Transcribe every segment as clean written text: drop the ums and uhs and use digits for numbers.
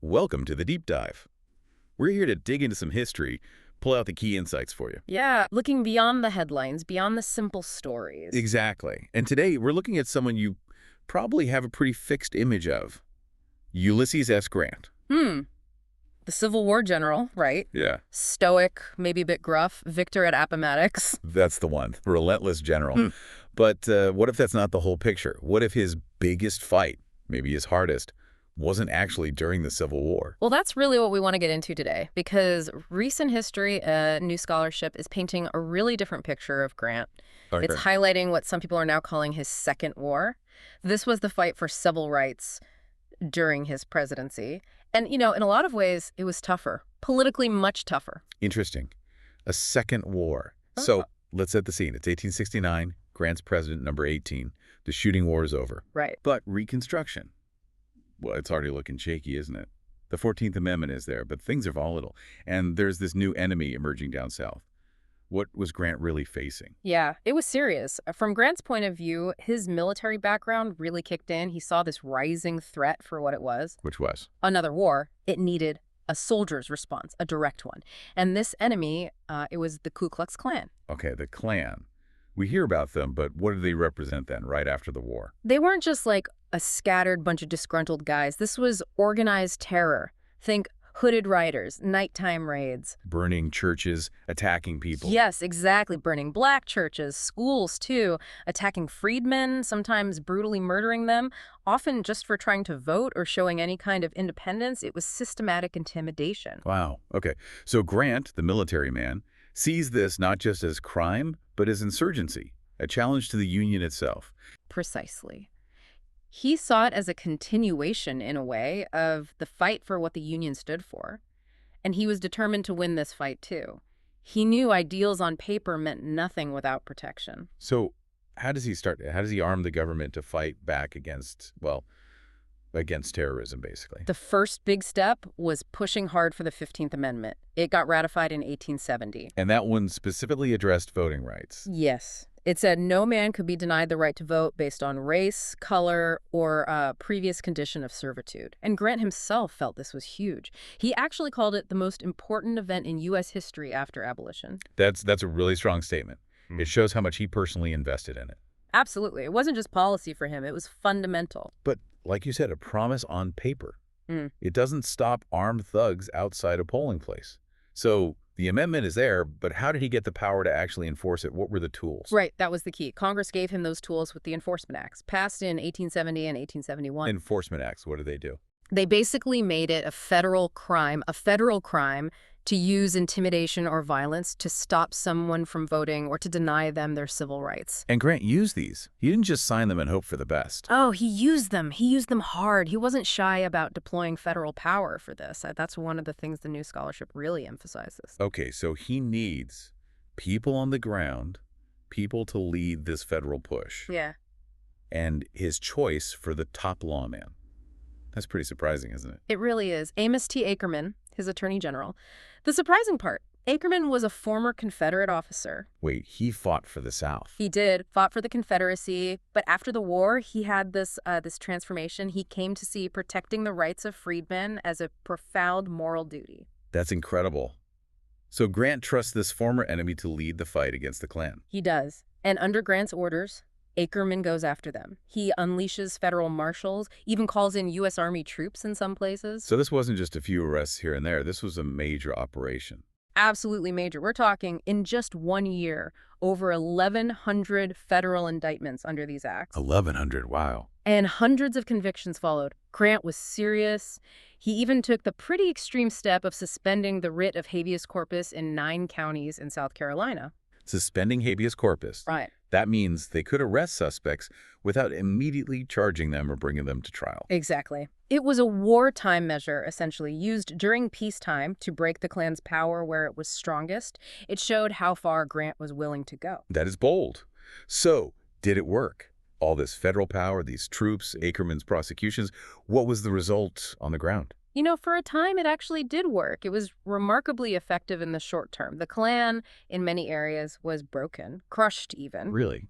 welcome to the Deep Dive. We're here to dig into some history, pull out the key insights for you. Yeah, looking beyond the headlines, beyond the simple stories. Exactly. And today, we're looking at someone you probably have a pretty fixed image of. Ulysses S. Grant. The Civil War general, right? Yeah. Stoic, maybe a bit gruff, victor at Appomattox. That's the one. Relentless general. But what if that's not the whole picture? What if his biggest fight, maybe his hardest, wasn't actually during the Civil War? Well, that's really what we want to get into today, because recent history, new scholarship, is painting a really different picture of Grant. Okay. It's highlighting what some people are now calling his second war. This was the fight for civil rights during his presidency. And, in a lot of ways, it was tougher, politically much tougher. Interesting. A second war. So let's set the scene. It's 1869, Grant's president, number 18. The shooting war is over. Right. But Reconstruction, well, it's already looking shaky, isn't it? The 14th Amendment is there, but things are volatile. And there's this new enemy emerging down south. What was Grant really facing? Yeah, it was serious. From Grant's point of view, his military background really kicked in. He saw this rising threat for what it was. Which was? Another war. It needed a soldier's response, a direct one. And this enemy, it was the Ku Klux Klan. Okay, the Klan. We hear about them, but what do they represent then, right after the war? They weren't just like a scattered bunch of disgruntled guys. This was organized terror. Think hooded riders, nighttime raids. Burning churches, attacking people. Yes, exactly. Burning black churches, schools too, attacking freedmen, sometimes brutally murdering them, often just for trying to vote or showing any kind of independence. It was systematic intimidation. Wow. Okay. So Grant, the military man, sees this not just as crime, but as insurgency, a challenge to the Union itself. Precisely. He saw it as a continuation, in a way, of the fight for what the Union stood for. And he was determined to win this fight, too. He knew ideals on paper meant nothing without protection. So how does he start? How does he arm the government to fight back against, well, against terrorism, basically? The first big step was pushing hard for the 15th Amendment. It got ratified in 1870. And that one specifically addressed voting rights. Yes. It said no man could be denied the right to vote based on race, color, or a previous condition of servitude. And Grant himself felt this was huge. He actually called it the most important event in U.S. history after abolition. That's a really strong statement. It shows how much he personally invested in it. Absolutely. It wasn't just policy for him. It was fundamental. But like you said, a promise on paper. It doesn't stop armed thugs outside a polling place. So the amendment is there, but how did he get the power to actually enforce it? What were the tools? Right, that was the key. Congress gave him those tools with the Enforcement Acts, passed in 1870 and 1871. Enforcement Acts, what did they do? They basically made it a federal crime to use intimidation or violence to stop someone from voting or to deny them their civil rights. And Grant used these. He didn't just sign them and hope for the best. Oh, he used them. He used them hard. He wasn't shy about deploying federal power for this. That's one of the things the new scholarship really emphasizes. Okay, so he needs people on the ground, people to lead this federal push. Yeah. And his choice for the top lawman. That's pretty surprising, isn't it? It really is. Amos T. Ackerman, his attorney general. The surprising part, Ackerman was a former Confederate officer. Wait, he fought for the South. He did, fought for the Confederacy, but after the war, he had this transformation. He came to see protecting the rights of freedmen as a profound moral duty. That's incredible. So Grant trusts this former enemy to lead the fight against the Klan. He does. And under Grant's orders, Ackerman goes after them. He unleashes federal marshals, even calls in U.S. Army troops in some places. So this wasn't just a few arrests here and there. This was a major operation. Absolutely major. We're talking, in just 1 year, over 1,100 federal indictments under these acts. 1,100, wow. And hundreds of convictions followed. Grant was serious. He even took the pretty extreme step of suspending the writ of habeas corpus in 9 counties in South Carolina. Suspending habeas corpus. Right. That means they could arrest suspects without immediately charging them or bringing them to trial. Exactly. It was a wartime measure, essentially, used during peacetime to break the Klan's power where it was strongest. It showed how far Grant was willing to go. That is bold. So, did it work? All this federal power, these troops, Ackerman's prosecutions, what was the result on the ground? For a time, it actually did work. It was remarkably effective in the short term. The Klan, in many areas, was broken, crushed even. Really?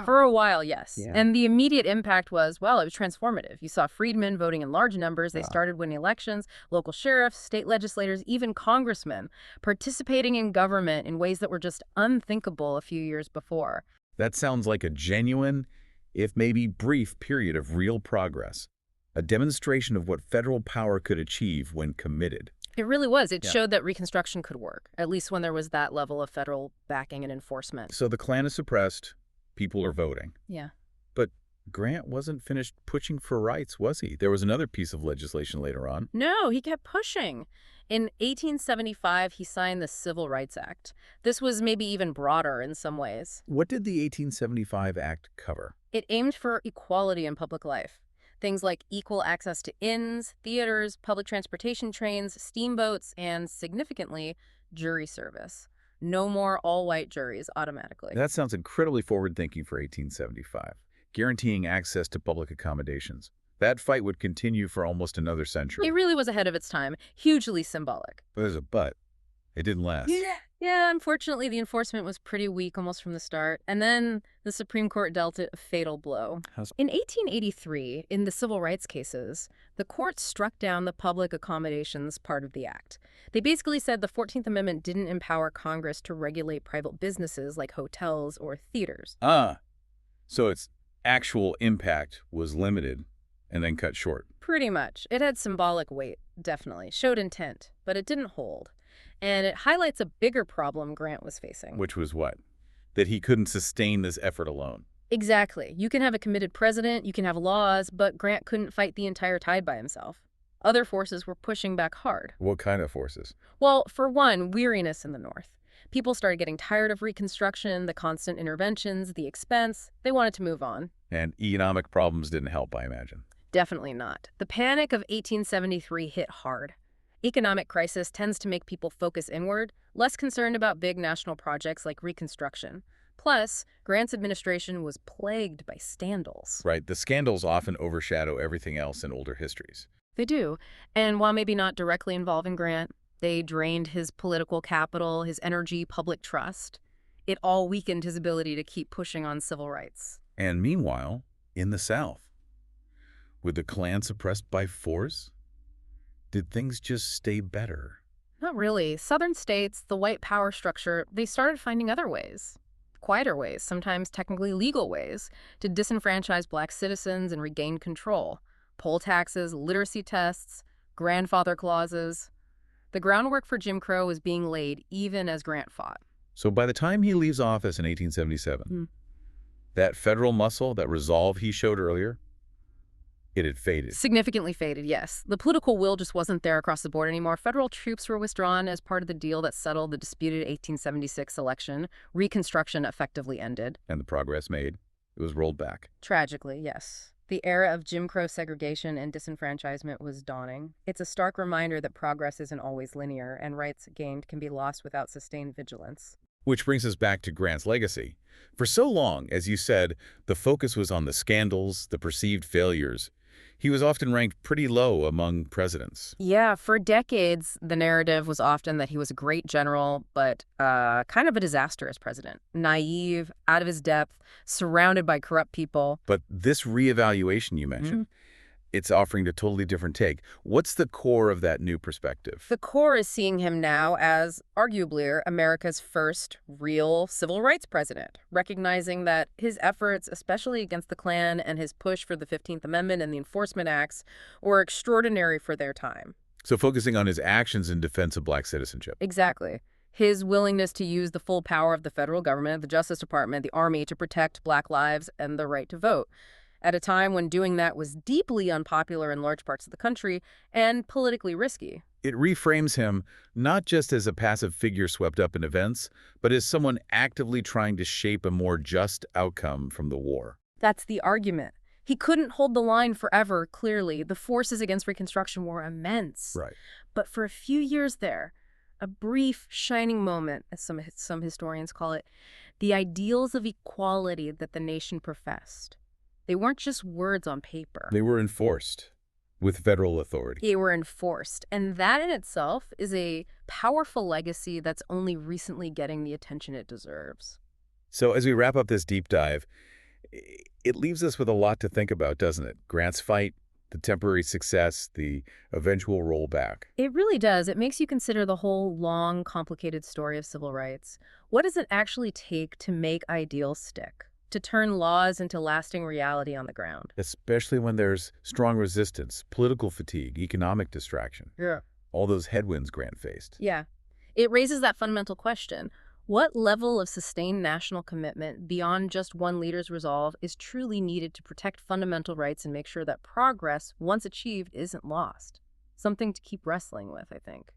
For a while, yes. Yeah. And the immediate impact was, well, it was transformative. You saw freedmen voting in large numbers. They started winning elections, local sheriffs, state legislators, even congressmen participating in government in ways that were just unthinkable a few years before. That sounds like a genuine, if maybe brief, period of real progress. A demonstration of what federal power could achieve when committed. It really was. It Yeah. showed that Reconstruction could work, at least when there was that level of federal backing and enforcement. So the Klan is suppressed, people are voting. Yeah. But Grant wasn't finished pushing for rights, was he? There was another piece of legislation later on. No, he kept pushing. In 1875, he signed the Civil Rights Act. This was maybe even broader in some ways. What did the 1875 Act cover? It aimed for equality in public life. Things like equal access to inns, theaters, public transportation trains, steamboats, and, significantly, jury service. No more all-white juries automatically. That sounds incredibly forward-thinking for 1875, guaranteeing access to public accommodations. That fight would continue for almost another century. It really was ahead of its time, hugely symbolic. But there's a but. It didn't last. Yeah, unfortunately, the enforcement was pretty weak almost from the start. And then the Supreme Court dealt it a fatal blow. In 1883, in the civil rights cases, the court struck down the public accommodations part of the act. They basically said the 14th Amendment didn't empower Congress to regulate private businesses like hotels or theaters. So its actual impact was limited and then cut short. Pretty much. It had symbolic weight, definitely. Showed intent, but it didn't hold. And it highlights a bigger problem Grant was facing. Which was what? That he couldn't sustain this effort alone. Exactly. You can have a committed president, you can have laws, but Grant couldn't fight the entire tide by himself. Other forces were pushing back hard. What kind of forces? Well, for one, weariness in the North. People started getting tired of Reconstruction, the constant interventions, the expense. They wanted to move on. And economic problems didn't help, I imagine. Definitely not. The Panic of 1873 hit hard. Economic crisis tends to make people focus inward, less concerned about big national projects like Reconstruction. Plus, Grant's administration was plagued by scandals. Right. The scandals often overshadow everything else in older histories. They do. And while maybe not directly involving Grant, they drained his political capital, his energy, public trust. It all weakened his ability to keep pushing on civil rights. And meanwhile, in the South, with the Klan suppressed by force, did things just stay better? Not really. Southern states, the white power structure, they started finding other ways. Quieter ways, sometimes technically legal ways, to disenfranchise black citizens and regain control. Poll taxes, literacy tests, grandfather clauses. The groundwork for Jim Crow was being laid even as Grant fought. So by the time he leaves office in 1877, that federal muscle, that resolve he showed earlier, it had faded. Significantly faded, yes. The political will just wasn't there across the board anymore. Federal troops were withdrawn as part of the deal that settled the disputed 1876 election. Reconstruction effectively ended. And the progress made, it was rolled back. Tragically, yes. The era of Jim Crow segregation and disenfranchisement was dawning. It's a stark reminder that progress isn't always linear, and rights gained can be lost without sustained vigilance. Which brings us back to Grant's legacy. For so long, as you said, the focus was on the scandals, the perceived failures. He was often ranked pretty low among presidents. Yeah, for decades, the narrative was often that he was a great general, but kind of a disaster as president. Naive, out of his depth, surrounded by corrupt people. But this reevaluation you mentioned, it's offering a totally different take. What's the core of that new perspective? The core is seeing him now as, arguably, America's first real civil rights president, recognizing that his efforts, especially against the Klan and his push for the 15th Amendment and the Enforcement Acts, were extraordinary for their time. So focusing on his actions in defense of black citizenship. Exactly. His willingness to use the full power of the federal government, the Justice Department, the Army to protect black lives and the right to vote, at a time when doing that was deeply unpopular in large parts of the country and politically risky. It reframes him not just as a passive figure swept up in events, but as someone actively trying to shape a more just outcome from the war. That's the argument. He couldn't hold the line forever, clearly. The forces against Reconstruction were immense. Right. But for a few years there, a brief, shining moment, as some historians call it, the ideals of equality that the nation professed. They weren't just words on paper. They were enforced. with federal authority. They were enforced. And that in itself is a powerful legacy that's only recently getting the attention it deserves. So as we wrap up this deep dive, it leaves us with a lot to think about, doesn't it? Grant's fight, the temporary success, the eventual rollback. It really does. It makes you consider the whole long, complicated story of civil rights. What does it actually take to make ideals stick? To turn laws into lasting reality on the ground? Especially when there's strong resistance, political fatigue, economic distraction. Yeah. All those headwinds Grant faced. Yeah. It raises that fundamental question. What level of sustained national commitment beyond just one leader's resolve is truly needed to protect fundamental rights and make sure that progress, once achieved, isn't lost? Something to keep wrestling with, I think.